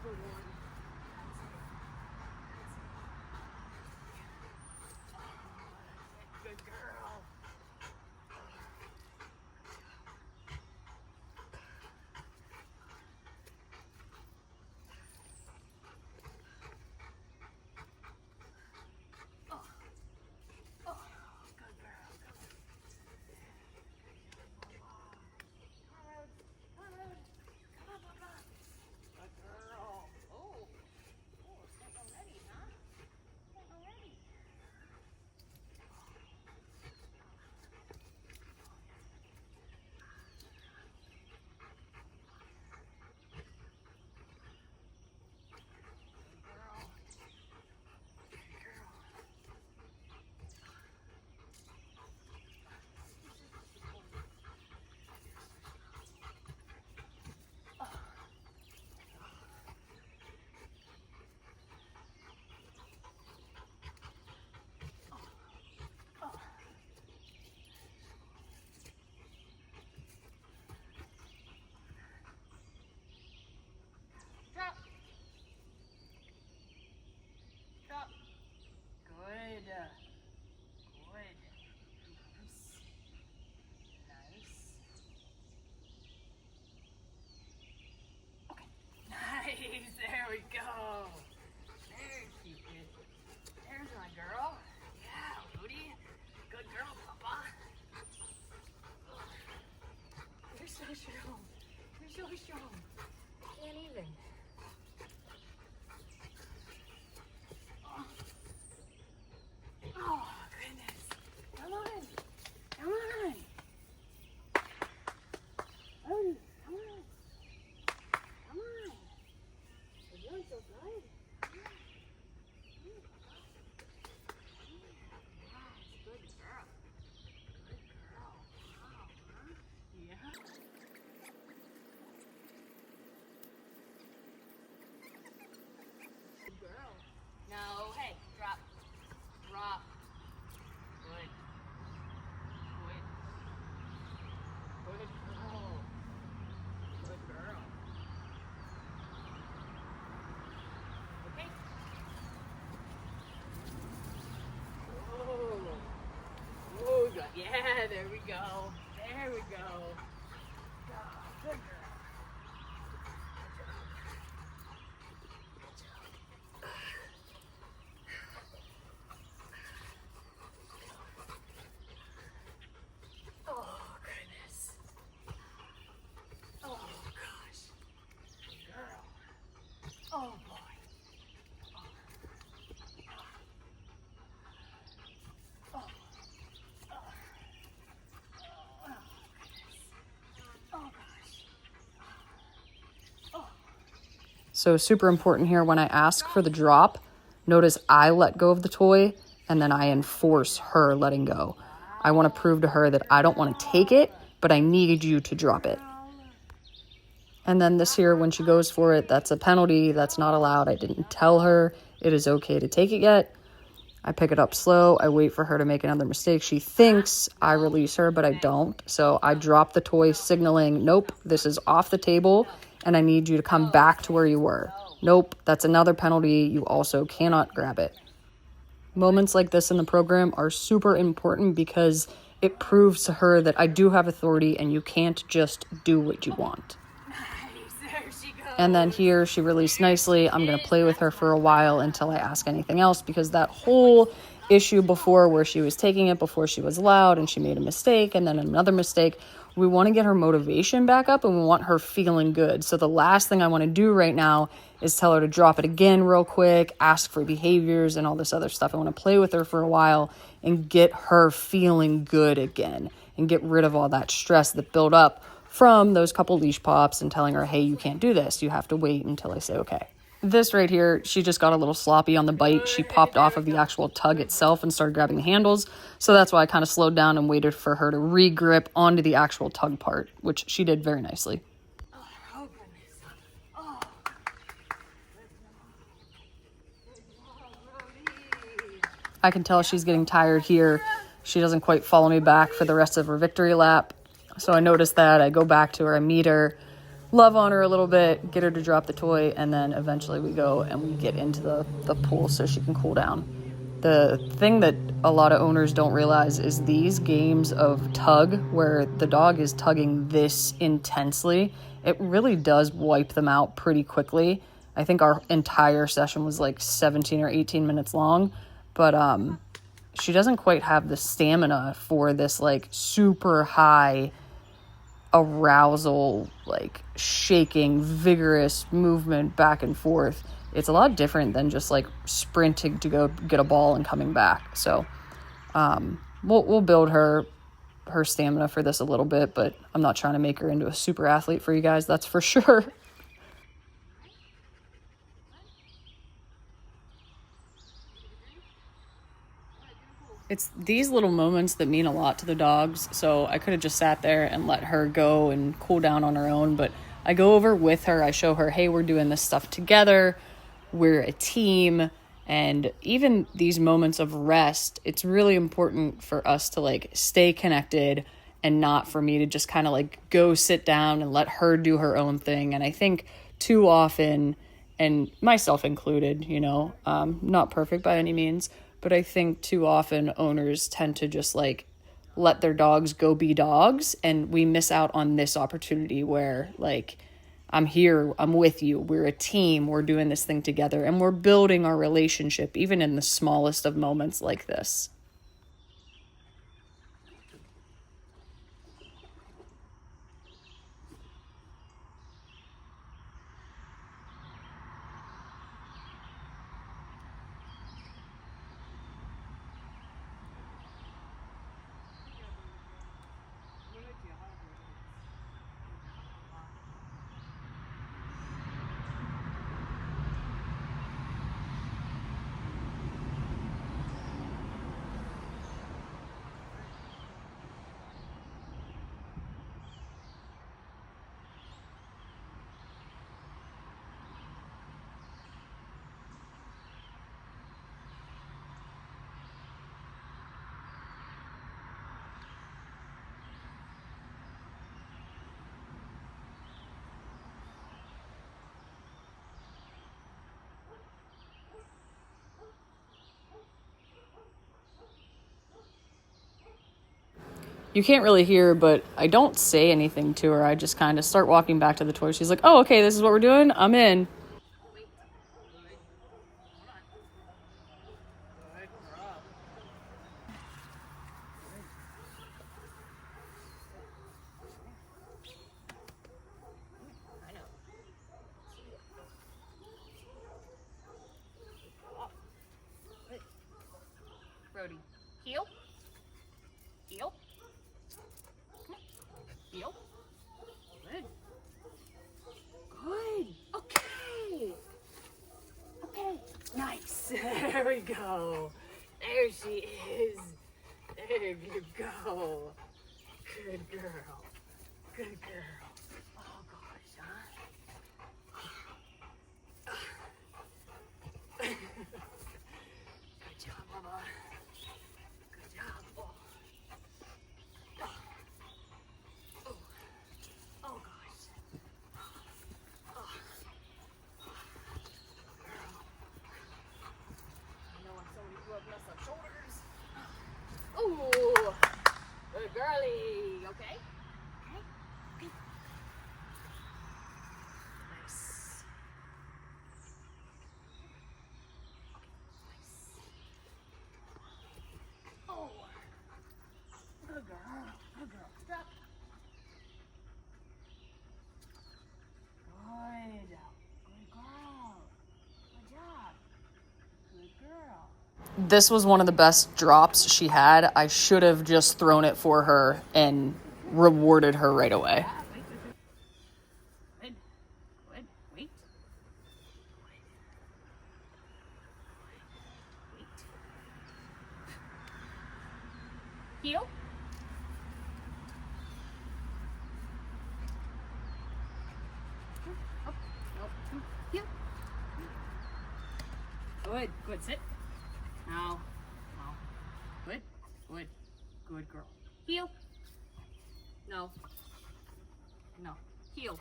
Good one. Good girl. There we go. There she is. There's my girl. Yeah, Rhodie. Good girl, Papa. You're so strong. You're so strong. Can't even. Oh, goodness. Come on. Come on. Rhodie, come on. Come on. You're doing so good. No, hey, drop. Drop. Good. Good. Good girl. Good girl. Okay. Whoa. Whoa, good. Yeah, there we go. There we go. Good girl. Oh boy. So super important here when I ask for the drop, notice I let go of the toy and then I enforce her letting go. I want to prove to her that I don't want to take it, but I need you to drop it. And then this here, when she goes for it, that's a penalty. That's not allowed. I didn't tell her it is okay to take it yet. I pick it up slow. I wait for her to make another mistake. She thinks I release her, but I don't. So I drop the toy, signaling, nope, this is off the table, and I need you to come back to where you were. Nope, that's another penalty. You also cannot grab it. Moments like this in the program are super important because it proves to her that I do have authority and you can't just do what you want. And then here she released nicely. I'm going to play with her for a while until I ask anything else, because that whole issue before where she was taking it before she was allowed and she made a mistake and then another mistake, we want to get her motivation back up and we want her feeling good. So the last thing I want to do right now is tell her to drop it again real quick, ask for behaviors and all this other stuff. I want to play with her for a while and get her feeling good again and get rid of all that stress that built up from those couple leash pops and telling her, hey, you can't do this. You have to wait until I say okay. This right here, she just got a little sloppy on the bite. She popped off of the actual tug itself and started grabbing the handles. So that's why I kind of slowed down and waited for her to re-grip onto the actual tug part, which she did very nicely. I can tell she's getting tired here. She doesn't quite follow me back for the rest of her victory lap. So I noticed that. I go back to her, I meet her. love on her a little bit, get her to drop the toy, and then eventually we go and we get into the pool so she can cool down. The thing that a lot of owners don't realize is these games of tug, where the dog is tugging this intensely, it really does wipe them out pretty quickly. I think our entire session was like 17 or 18 minutes long, but she doesn't quite have the stamina for this like super high arousal, like shaking, vigorous movement back and forth. It's a lot different than just like sprinting to go get a ball and coming back. So we'll build her stamina for this a little bit, but I'm not trying to make her into a super athlete for you guys, that's for sure. It's these little moments that mean a lot to the dogs. So I could have just sat there and let her go and cool down on her own, but I go over with her. I show her, hey, we're doing this stuff together. We're a team. And even these moments of rest, it's really important for us to like stay connected and not for me to just kind of like go sit down and let her do her own thing. And I think too often, and myself included, you know, not perfect by any means, but I think too often owners tend to just like let their dogs go be dogs, and we miss out on this opportunity where like, I'm here, I'm with you, we're a team, we're doing this thing together, and we're building our relationship even in the smallest of moments like this. You can't really hear, but I don't say anything to her. I just kind of start walking back to the toy. She's like, oh, okay, this is what we're doing. I'm in. Rhodie, heel. Heel. Heel. Good. Good. Okay. Okay. Nice. There we go. There she is. There you go. Good girl. Good girl. Oh gosh, huh? Good job, Mama. Good job. Oh. Oh. Oh gosh. Oh. I know when somebody grew up messed up shoulders. Ooh. Good girlie. Okay? Okay? Okay. Nice. Nice. Oh. Good girl. Good girl. Stop. Good. Good girl. Good job. Good girl. This was one of the best drops she had. I should have just thrown it for her and rewarded her right away. Good. Good. Wait. Wait. Heel. Up. Nope. Heel. Good. Good. Sit. Now. Now. Good. Good. Good girl. Heel. No. No. Heel.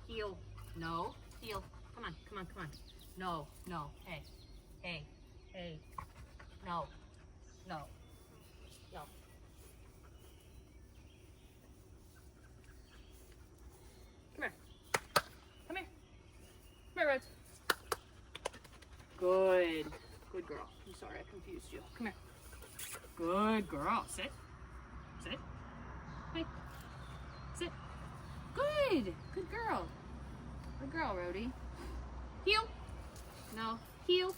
Heel. No. Heel. Come on, come on, come on. No, no. Hey. Hey. Hey. No. No. No. Come here. Come here. Come here, Rhodes. Good. Good girl. I'm sorry I confused you. Come here. Good girl. Sit. Sit. Hey. Sit. Good. Good girl. Good girl, Rhodie. Heel. No. Heel.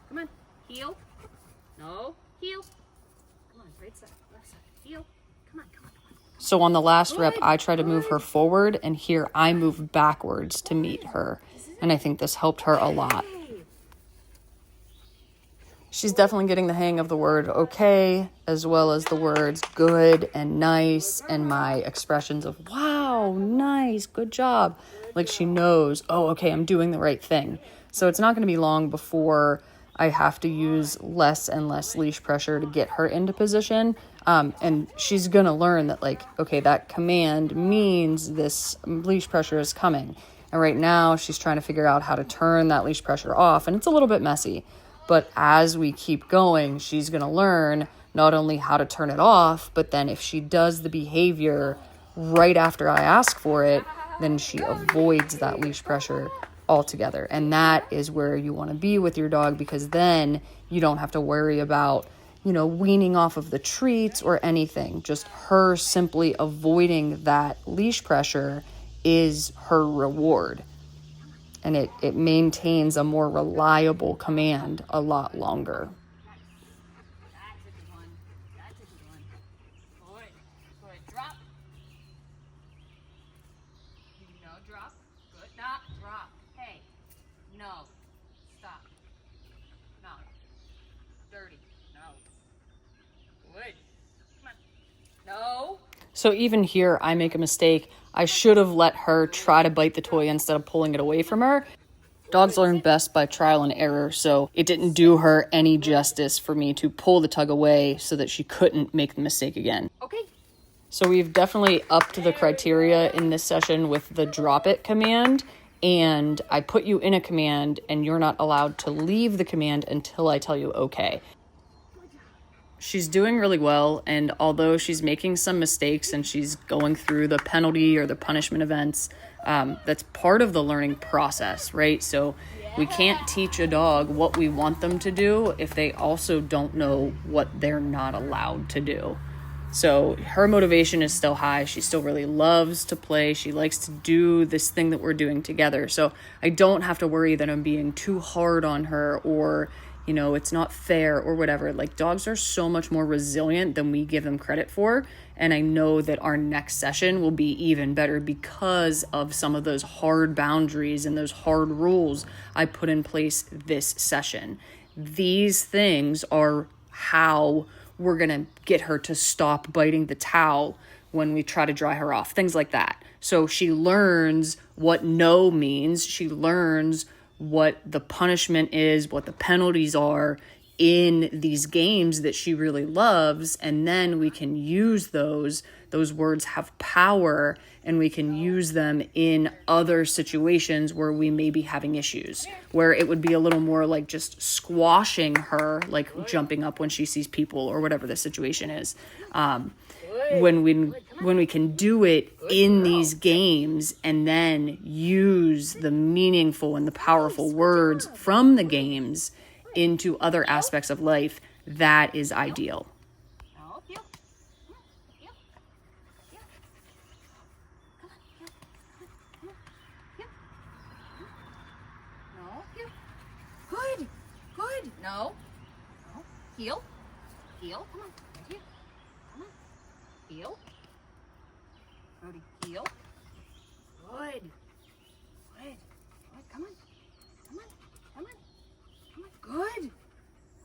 Come on. Heel. No. Heel. Come on. Right side. Left side. Heel. Come on. Come on. Come on. So on the last rep, Good, I try to move good. her forward, and here I move backwards to meet her. And I think this helped her a lot. Hey. She's definitely getting the hang of the word okay, as well as the words good and nice, and my expressions of wow, nice, good job. Like she knows, oh, okay, I'm doing the right thing. So it's not going to be long before I have to use less and less leash pressure to get her into position. And she's going to learn that, like, okay, that command means this leash pressure is coming. And right now she's trying to figure out how to turn that leash pressure off, and it's a little bit messy. But as we keep going, she's going to learn not only how to turn it off, but then if she does the behavior right after I ask for it, then she avoids that leash pressure altogether. And that is where you want to be with your dog, because then you don't have to worry about, weaning off of the treats or anything. Just her simply avoiding that leash pressure is her reward. And it maintains a more reliable command a lot longer. That's a good one. That's a good one. Good. Good. Drop. No, drop. Good. Not drop. Hey. No. Stop. No. Dirty. No. Good. Come on. No. So even here, I make a mistake. I should have let her try to bite the toy instead of pulling it away from her. Dogs learn best by trial and error, so it didn't do her any justice for me to pull the tug away so that she couldn't make the mistake again. Okay. So we've definitely upped the criteria in this session with the drop it command, and I put you in a command and you're not allowed to leave the command until I tell you okay. She's doing really well, and although she's making some mistakes and she's going through the penalty or the punishment events, that's part of the learning process, right? So we can't teach a dog what we want them to do if they also don't know what they're not allowed to do. So her motivation is still high. She still really loves to play. She likes to do this thing that we're doing together. So I don't have to worry that I'm being too hard on her or it's not fair or whatever. Like, dogs are so much more resilient than we give them credit for. And I know that our next session will be even better because of some of those hard boundaries and those hard rules I put in place this session. These things are how we're going to get her to stop biting the towel when we try to dry her off, things like that. So she learns what no means. She learns what the punishment is, what the penalties are in these games that she really loves, and then we can use those words have power, and we can use them in other situations where we may be having issues, where it would be a little more like just squashing her, like jumping up when she sees people or whatever the situation is. When we can do it in these games and then use the meaningful and the powerful words from the games into other aspects of life, that is ideal. No. Heel. Heel. Heel. Come on. Heel. Come on. Heel. No. Heel. Good. Good. No. No. Heel. Heel. Come on. Right here. Come on. Heel. Rhodie, heel. Good. Good. Good. Come on. Come on. Come on. Come on. Good.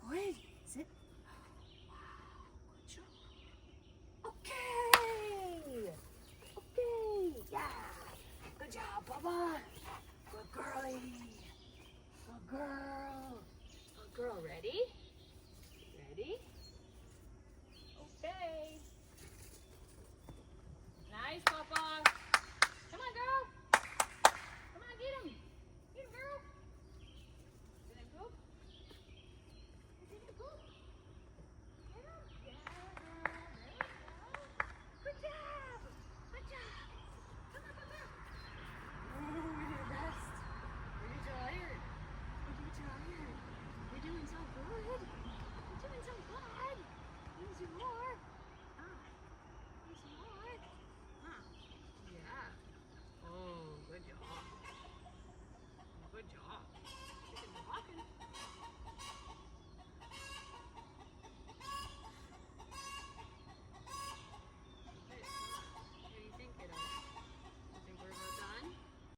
Good. Sit. Wow. Good job. Okay. Okay. Yeah. Good job, Bubba. Good girlie. Good girl. Good girl. Ready?